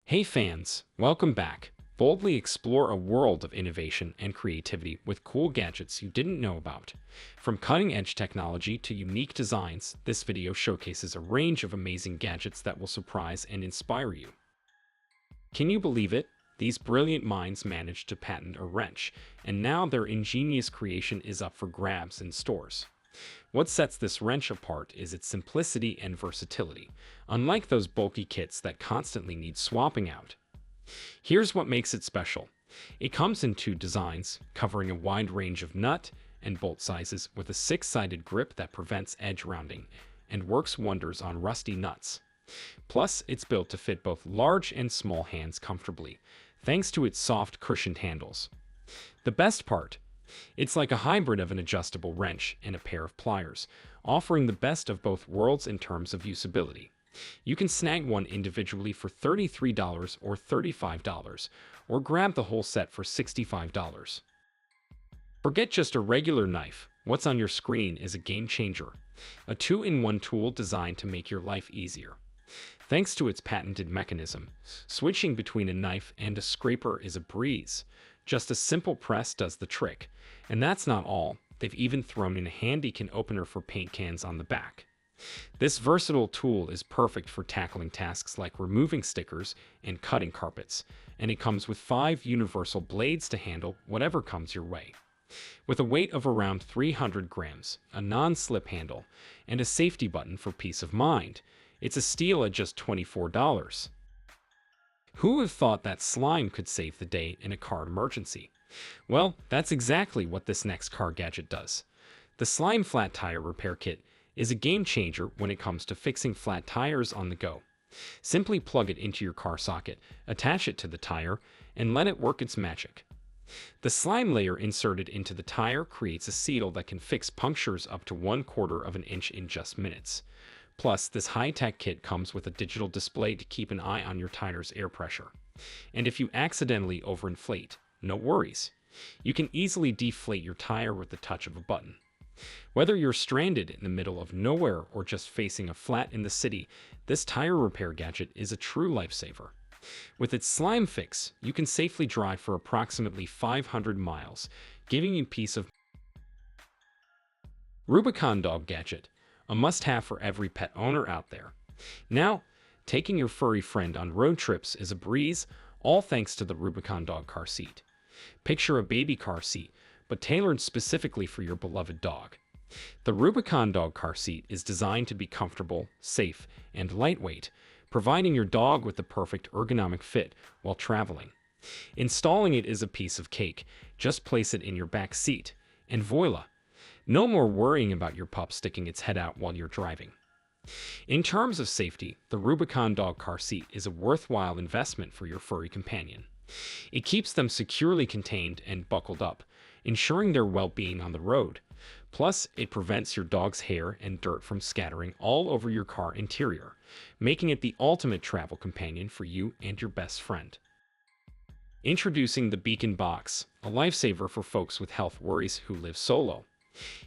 Hey fans, welcome back. Boldly explore a world of innovation and creativity with cool gadgets you didn't know about. From cutting-edge technology to unique designs, this video showcases a range of amazing gadgets that will surprise and inspire you. Can you believe it? These brilliant minds managed to patent a wrench, and now their ingenious creation is up for grabs in stores. What sets this wrench apart is its simplicity and versatility, unlike those bulky kits that constantly need swapping out. Here's what makes it special. It comes in two designs, covering a wide range of nut and bolt sizes with a six-sided grip that prevents edge rounding and works wonders on rusty nuts. Plus, it's built to fit both large and small hands comfortably, thanks to its soft cushioned handles. The best part? It's like a hybrid of an adjustable wrench and a pair of pliers, offering the best of both worlds in terms of usability. You can snag one individually for $33 or $35, or grab the whole set for $65. Forget just a regular knife. What's on your screen is a game changer, a two-in-one tool designed to make your life easier. Thanks to its patented mechanism, switching between a knife and a scraper is a breeze. Just a simple press does the trick. And that's not all. They've even thrown in a handy can opener for paint cans on the back. This versatile tool is perfect for tackling tasks like removing stickers and cutting carpets, and it comes with 5 universal blades to handle whatever comes your way. With a weight of around 300 grams, a non-slip handle, and a safety button for peace of mind, it's a steal at just $24. Who would have thought that slime could save the day in a car emergency? Well, that's exactly what this next car gadget does. The Slime Flat Tire Repair Kit is a game changer when it comes to fixing flat tires on the go. Simply plug it into your car socket, attach it to the tire, and let it work its magic. The slime layer inserted into the tire creates a seal that can fix punctures up to 1/4 of an inch in just minutes. Plus, this high-tech kit comes with a digital display to keep an eye on your tire's air pressure. And if you accidentally overinflate, no worries. You can easily deflate your tire with the touch of a button. Whether you're stranded in the middle of nowhere or just facing a flat in the city, this tire repair gadget is a true lifesaver. With its slime fix, you can safely drive for approximately 500 miles, giving you peace of mind. Rubicon Dog Gadget, a must-have for every pet owner out there. Now, taking your furry friend on road trips is a breeze, all thanks to the Rubicon Dog Car Seat. Picture a baby car seat, but tailored specifically for your beloved dog. The Rubicon Dog Car Seat is designed to be comfortable, safe, and lightweight, providing your dog with the perfect ergonomic fit while traveling. Installing it is a piece of cake. Just place it in your back seat, and voila! No more worrying about your pup sticking its head out while you're driving. In terms of safety, the Rubicon Dog Car Seat is a worthwhile investment for your furry companion. It keeps them securely contained and buckled up, ensuring their well-being on the road. Plus, it prevents your dog's hair and dirt from scattering all over your car interior, making it the ultimate travel companion for you and your best friend. Introducing the BeON Box, a lifesaver for folks with health worries who live solo.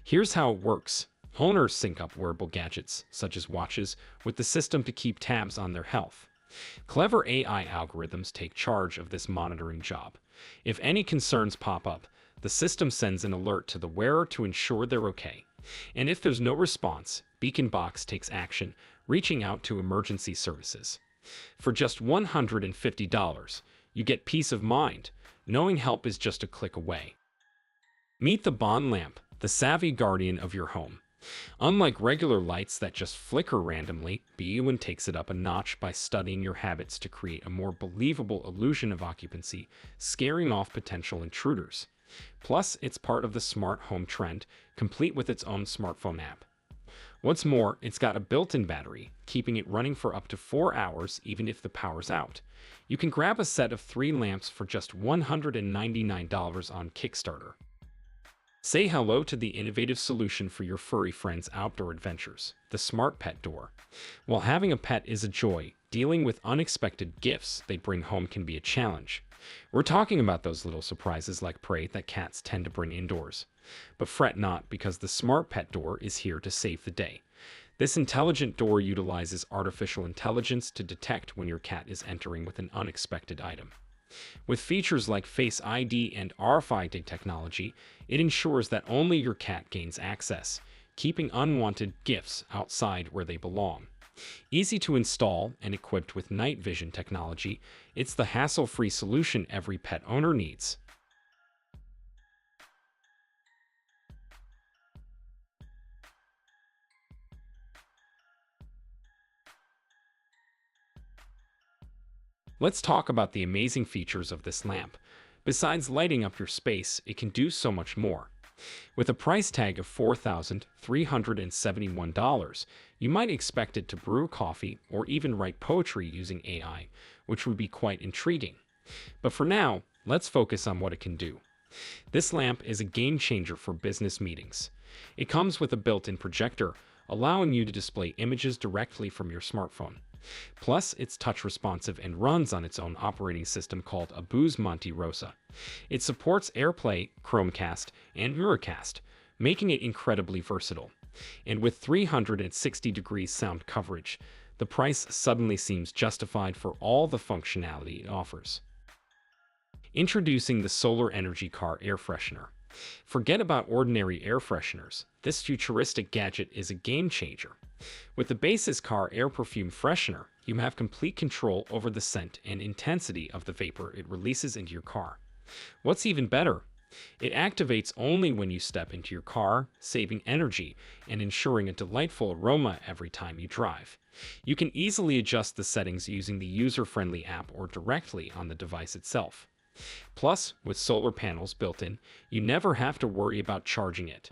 Here's how it works. Owners sync up wearable gadgets, such as watches, with the system to keep tabs on their health. Clever AI algorithms take charge of this monitoring job. If any concerns pop up, the system sends an alert to the wearer to ensure they're okay. And if there's no response, BeON Box takes action, reaching out to emergency services. For just $150, you get peace of mind, knowing help is just a click away. Meet the BeON lamp, the savvy guardian of your home. Unlike regular lights that just flicker randomly, BeON takes it up a notch by studying your habits to create a more believable illusion of occupancy, scaring off potential intruders. Plus, it's part of the smart home trend, complete with its own smartphone app. What's more, it's got a built-in battery, keeping it running for up to 4 hours even if the power's out. You can grab a set of 3 lamps for just $199 on Kickstarter. Say hello to the innovative solution for your furry friend's outdoor adventures, the Smart Pet Door. While having a pet is a joy, dealing with unexpected gifts they bring home can be a challenge. We're talking about those little surprises like prey that cats tend to bring indoors. But fret not, because the Smart Pet Door is here to save the day. This intelligent door utilizes artificial intelligence to detect when your cat is entering with an unexpected item. With features like Face ID and RFID technology, it ensures that only your cat gains access, keeping unwanted gifts outside where they belong. Easy to install and equipped with night vision technology, it's the hassle-free solution every pet owner needs. Let's talk about the amazing features of this lamp. Besides lighting up your space, it can do so much more. With a price tag of $4,371, you might expect it to brew coffee or even write poetry using AI, which would be quite intriguing. But for now, let's focus on what it can do. This lamp is a game changer for business meetings. It comes with a built-in projector, allowing you to display images directly from your smartphone. Plus, it's touch responsive and runs on its own operating system called ABUSIZZ Monte Rosa. It supports AirPlay, Chromecast, and Miracast, making it incredibly versatile. And with 360 degrees sound coverage, the price suddenly seems justified for all the functionality it offers. Introducing the solar energy car air freshener. Forget about ordinary air fresheners. This futuristic gadget is a game changer. With the Baseus car air perfume freshener, you have complete control over the scent and intensity of the vapor it releases into your car. What's even better, it activates only when you step into your car, saving energy and ensuring a delightful aroma every time you drive. You can easily adjust the settings using the user-friendly app or directly on the device itself. Plus, with solar panels built in, you never have to worry about charging it.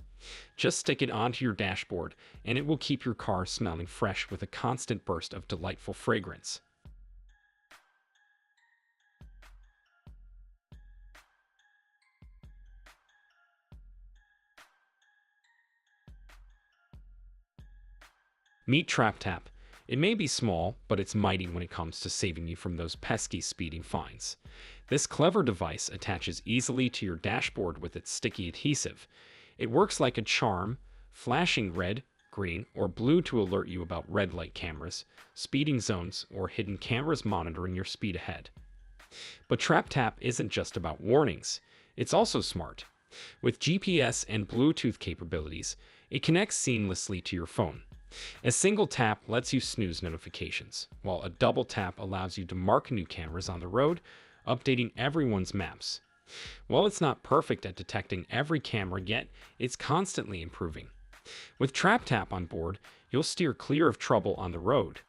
Just stick it onto your dashboard, and it will keep your car smelling fresh with a constant burst of delightful fragrance. Meet TrapTap. It may be small, but it's mighty when it comes to saving you from those pesky speeding fines. This clever device attaches easily to your dashboard with its sticky adhesive. It works like a charm, flashing red, green, or blue to alert you about red light cameras, speeding zones, or hidden cameras monitoring your speed ahead. But TrapTap isn't just about warnings. It's also smart. With GPS and Bluetooth capabilities, it connects seamlessly to your phone. A single tap lets you snooze notifications, while a double tap allows you to mark new cameras on the road, updating everyone's maps. While it's not perfect at detecting every camera yet, it's constantly improving. With TrapTap on board, you'll steer clear of trouble on the road,